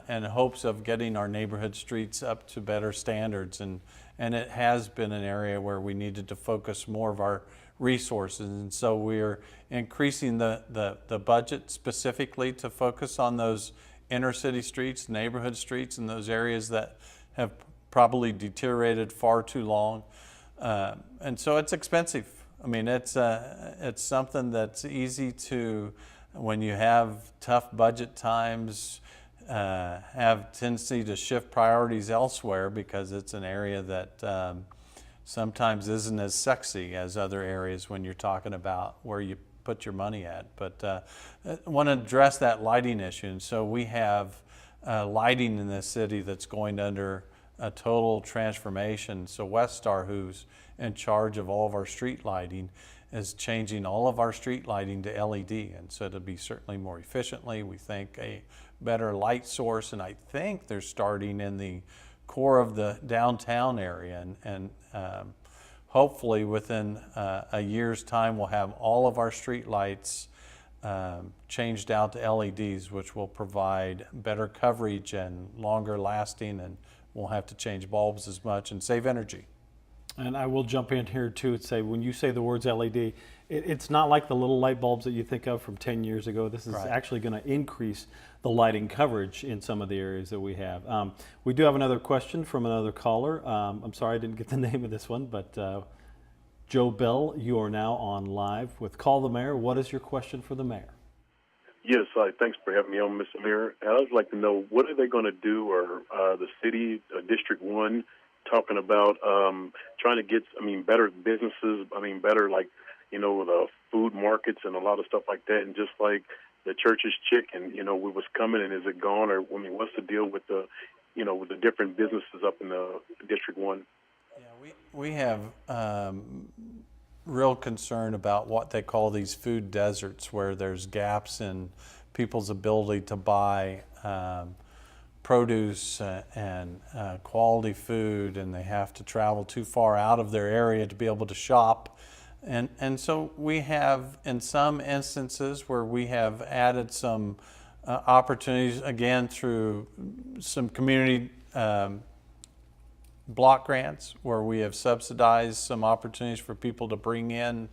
in hopes of getting our neighborhood streets up to better standards. And it has been an area where we needed to focus more of our resources. And so we're increasing the budget specifically to focus on those inner city streets, neighborhood streets, and those areas that have probably deteriorated far too long. And so it's expensive. I mean, it's something that's easy to, when you have tough budget times, have tendency to shift priorities elsewhere because it's an area that sometimes isn't as sexy as other areas when you're talking about where you put your money at. But I want to address that lighting issue. And so we have lighting in this city that's going under a total transformation. So Westar, who's in charge of all of our street lighting, is changing all of our street lighting to LED. And so it'll be certainly more efficiently, we think, a better light source. And I think they're starting in the core of the downtown area. And hopefully within a year's time, we'll have all of our street lights changed out to LEDs, which will provide better coverage and longer lasting, and won't have to change bulbs as much and save energy. And I will jump in here too and say, when you say the words LED, it's not like the little light bulbs that you think of from 10 years ago. This is actually going to increase the lighting coverage in some of the areas that we have. We do have another question from another caller. I'm sorry I didn't get the name of this one, but Joe Bell, you are now on live with Call the Mayor. What is your question for the mayor? Yes, thanks for having me on, Mr. Mayor. I would like to know, what are they going to do, or the city, District 1, talking about trying to get, better businesses, better, like, the food markets and a lot of stuff like that, and just like the Church's Chicken, we was coming, and is it gone, or, what's the deal with the, with the different businesses up in the District 1? Yeah, we have real concern about what they call these food deserts, where there's gaps in people's ability to buy produce and quality food, and they have to travel too far out of their area to be able to shop. And so we have, in some instances, where we have added some opportunities, again, through some community block grants, where we have subsidized some opportunities for people to bring in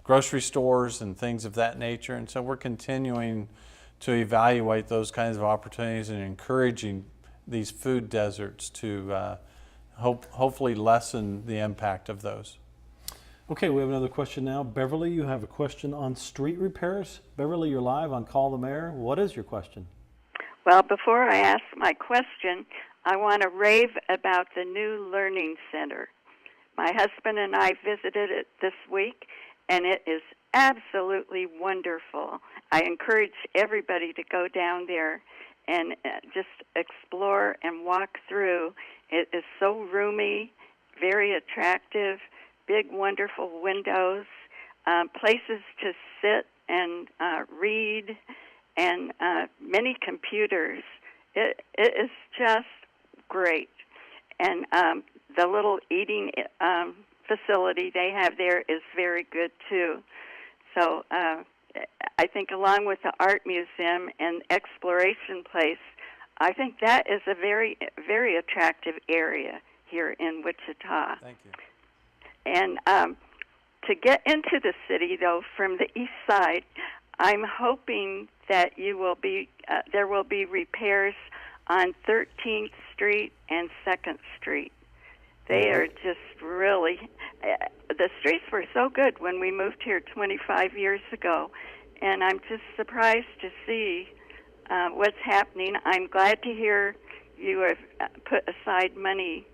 grocery stores and things of that nature. And so we're continuing to evaluate those kinds of opportunities and encouraging these food deserts to hopefully lessen the impact of those. Okay, we have another question now. Beverly, you have a question on street repairs. Beverly, you're live on Call the Mayor. What is your question? Well, before I ask my question, I want to rave about the new Learning Center. My husband and I visited it this week, and it is absolutely wonderful. I encourage everybody to go down there and just explore and walk through. It is so roomy, very attractive, big, wonderful windows, places to sit and read, and many computers. It is just great. And the little eating facility they have there is very good too. So I think, along with the art museum and exploration place, I think that is a very, very attractive area here in Wichita. Thank you. And to get into the city, though, from the east side, I'm hoping that you will be there will be repairs on 13th Street and 2nd Street. They are just really, the streets were so good when we moved here 25 years ago, and I'm just surprised to see what's happening. I'm glad to hear you have put aside money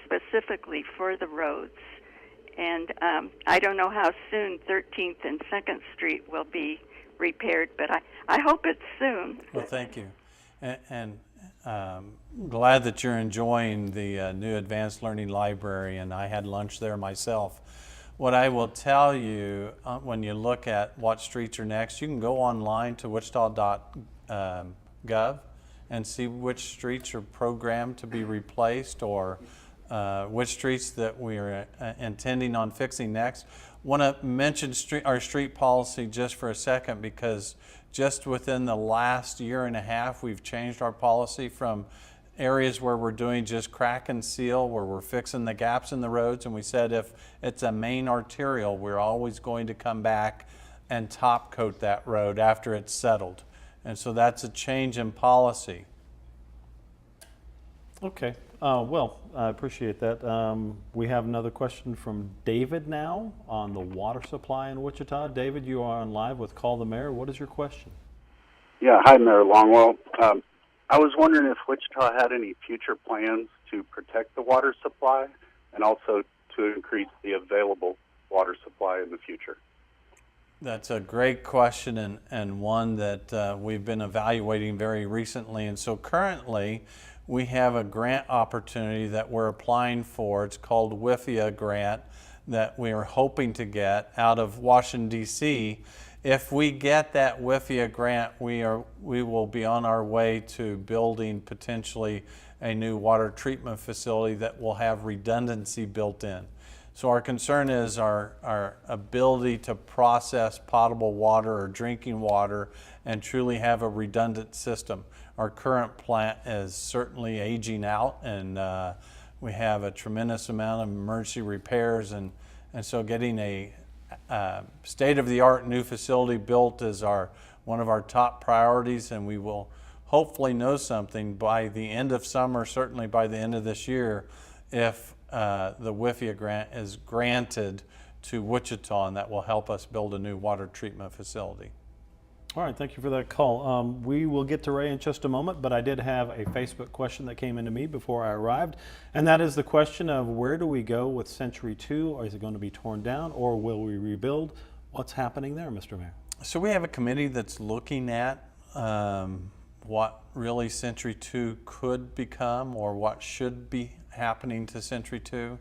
specifically for the roads. And I don't know how soon 13th and 2nd Street will be repaired, but I hope it's soon. Well, thank you. And glad that you're enjoying the new Advanced Learning Library, and I had lunch there myself. What I will tell you, when you look at what streets are next, you can go online to wichita.gov and see which streets are programmed to be replaced, or which streets that we are intending on fixing next. Want to mention our street policy just for a second, because just within the last year and a half, we've changed our policy from areas where we're doing just crack and seal, where we're fixing the gaps in the roads, and we said if it's a main arterial, we're always going to come back and top coat that road after it's settled. And so that's a change in policy. Okay. Well, I appreciate that. We have another question from David now on the water supply in Wichita. David, you are on live with Call the Mayor. What is your question? Yeah, hi, Mayor Longwell. I was wondering if Wichita had any future plans to protect the water supply and also to increase the available water supply in the future. That's a great question, and one that we've been evaluating very recently. And so currently we have a grant opportunity that we're applying for. It's called WIFIA grant that we are hoping to get out of Washington, D.C. If we get that WIFIA grant, we will be on our way to building potentially a new water treatment facility that will have redundancy built in. So our concern is our ability to process potable water or drinking water and truly have a redundant system. Our current plant is certainly aging out, and we have a tremendous amount of emergency repairs, and so getting a state-of-the-art new facility built is one of our top priorities, and we will hopefully know something by the end of summer, certainly by the end of this year, if the WIFIA grant is granted to Wichita, and that will help us build a new water treatment facility. All right, thank you for that call. We will get to Ray in just a moment, but I did have a Facebook question that came into me before I arrived, and that is the question of where do we go with Century 2? Or is it going to be torn down, or will we rebuild? What's happening there, Mr. Mayor? So we have a committee that's looking at what really Century 2 could become, or what should be happening to Century 2.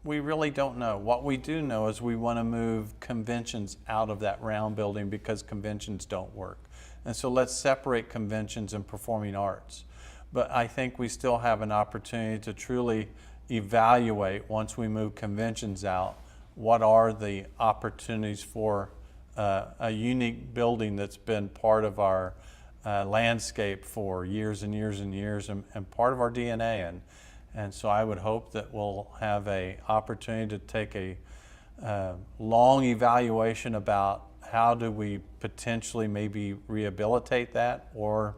We really don't know. What we do know is we want to move conventions out of that round building because conventions don't work. And so let's separate conventions and performing arts. But I think we still have an opportunity to truly evaluate, once we move conventions out, what are the opportunities for a unique building that's been part of our landscape for years and years and years, and part of our DNA. And so I would hope that we'll have an opportunity to take a long evaluation about how do we potentially maybe rehabilitate that, or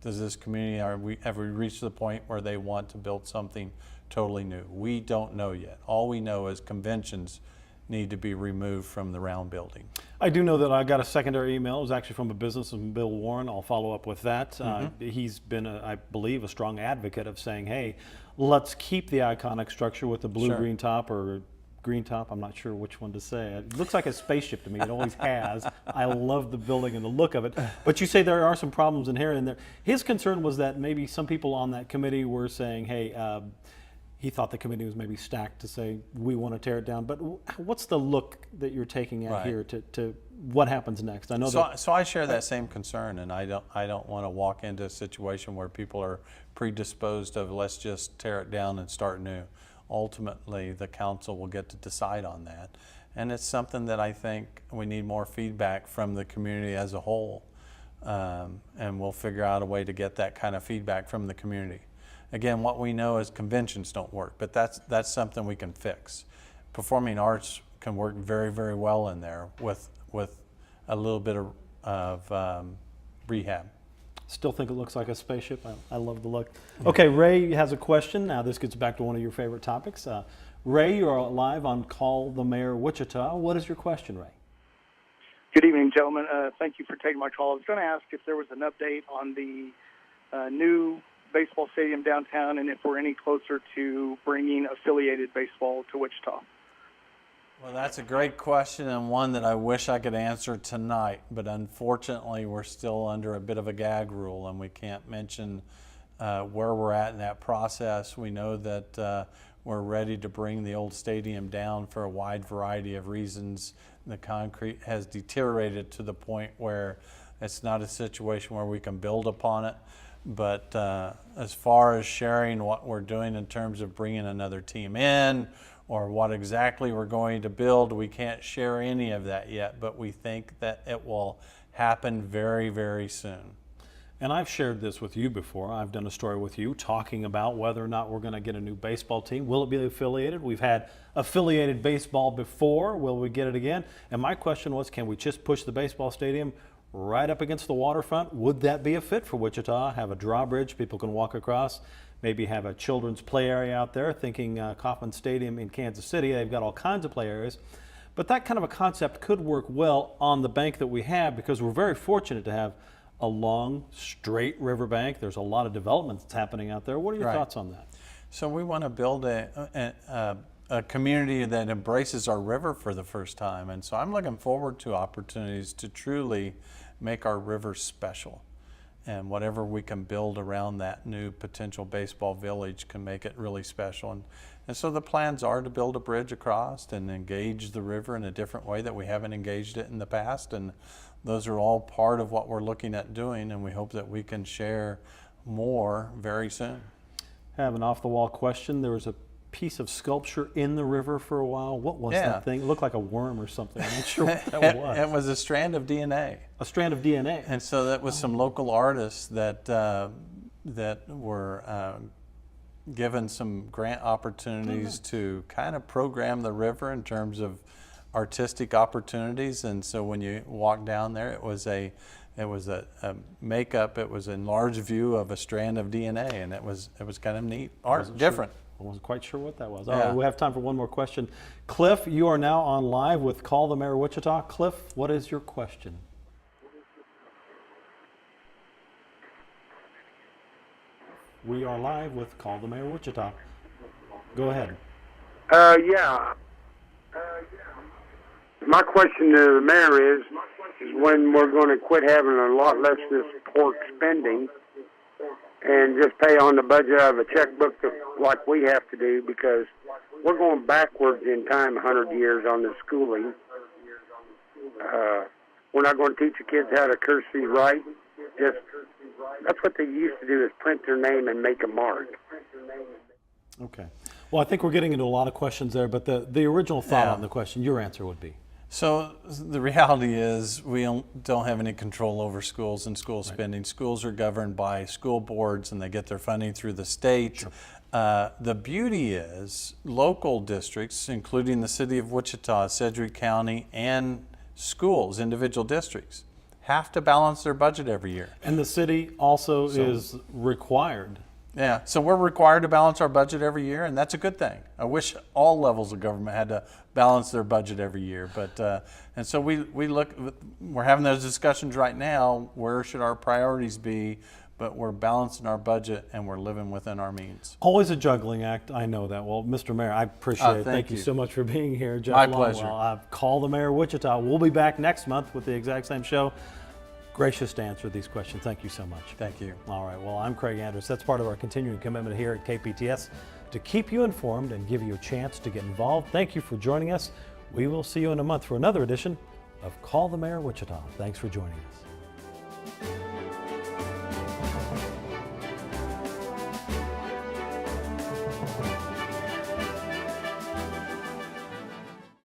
does this community, have we reached the point where they want to build something totally new? We don't know yet. All we know is conventions need to be removed from the round building. I do know that I got a secondary email. It was actually from a business from Bill Warren. I'll follow up with that. He's been, I believe, a strong advocate of saying, hey, let's keep the iconic structure with the blue-green top, or green top. I'm not sure which one to say. It looks like a spaceship to me. It always has. I love the building and the look of it. But you say there are some problems inherent in there. His concern was that maybe some people on that committee were saying, hey, he thought the committee was maybe stacked to say, we want to tear it down. But what's the look that you're taking at here to what happens next? I know so I share that same concern, and I don't want to walk into a situation where people are predisposed of let's just tear it down and start new. Ultimately, the council will get to decide on that. And it's something that I think we need more feedback from the community as a whole. And we'll figure out a way to get that kind of feedback from the community. Again, what we know is conventions don't work, but that's something we can fix. Performing arts can work very, very well in there with a little bit of rehab. Still think it looks like a spaceship. I love the look. Okay, Ray has a question. Now this gets back to one of your favorite topics. Ray, you're live on Call the Mayor Wichita. What is your question, Ray? Good evening, gentlemen. Thank you for taking my call. I was going to ask if there was an update on the new baseball stadium downtown, and if we're any closer to bringing affiliated baseball to Wichita. Well, that's a great question, and one that I wish I could answer tonight, but unfortunately we're still under a bit of a gag rule, and we can't mention where we're at in that process. We know that we're ready to bring the old stadium down for a wide variety of reasons. The concrete has deteriorated to the point where it's not a situation where we can build upon it. But as far as sharing what we're doing in terms of bringing another team in, or what exactly we're going to build, we can't share any of that yet, but we think that it will happen very, very soon. And I've shared this with you before. I've done a story with you talking about whether or not we're going to get a new baseball team. Will it be affiliated? We've had affiliated baseball before. Will we get it again? And my question was, can we just push the baseball stadium right up against the waterfront? Would that be a fit for Wichita? Have a drawbridge people can walk across, maybe have a children's play area out there, thinking Kauffman Stadium in Kansas City. They've got all kinds of play areas. But that kind of a concept could work well on the bank that we have, because we're very fortunate to have a long, straight riverbank. There's a lot of development that's happening out there. What are your thoughts on that? So we want to build a community that embraces our river for the first time. And so I'm looking forward to opportunities to truly make our river special. And whatever we can build around that new potential baseball village can make it really special. And so the plans are to build a bridge across and engage the river in a different way that we haven't engaged it in the past. And those are all part of what we're looking at doing, and we hope that we can share more very soon. I have an off-the-wall question. There was a piece of sculpture in the river for a while. What was that thing? It looked like a worm or something. I'm not sure what that was. It was a strand of DNA. A strand of DNA. And so that was some local artists that were given some grant opportunities to kind of program the river in terms of artistic opportunities. And so when you walk down there, it was a makeup. It was an enlarged view of a strand of DNA, and it was kind of neat art, different. I wasn't quite sure what that was. Yeah. All right, we have time for one more question. Cliff, you are now on live with Call the Mayor Wichita. Cliff, what is your question? We are live with Call the Mayor Wichita. Go ahead. Yeah. My question to the mayor is when we're going to quit having a lot less this pork spending and just pay on the budget out of a checkbook like we have to do, because we're going backwards in time 100 years on the schooling. We're not going to teach the kids how to cursive write. That's what they used to do, is print their name and make a mark. Okay. Well, I think we're getting into a lot of questions there, but the original thought on the question, your answer would be? So the reality is we don't have any control over schools and school spending. Schools are governed by school boards, and they get their funding through the state. Sure. The beauty is local districts, including the city of Wichita, Sedgwick County, and schools, individual districts, have to balance their budget every year. And the city also is required. Yeah, so we're required to balance our budget every year, and that's a good thing. I wish all levels of government had to balance their budget every year, but and so we're having those discussions right now. Where should our priorities be? But we're balancing our budget and we're living within our means. Always a juggling act. I know that. Well, Mr. Mayor, I appreciate it. Thank you so much for being here, Jeff. My pleasure. Call the Mayor Wichita. We'll be back next month with the exact same show. Gracious to answer these questions. Thank you so much. Thank you. All right. Well, I'm Craig Andrews. That's part of our continuing commitment here at KPTS to keep you informed and give you a chance to get involved. Thank you for joining us. We will see you in a month for another edition of Call the Mayor Wichita. Thanks for joining us.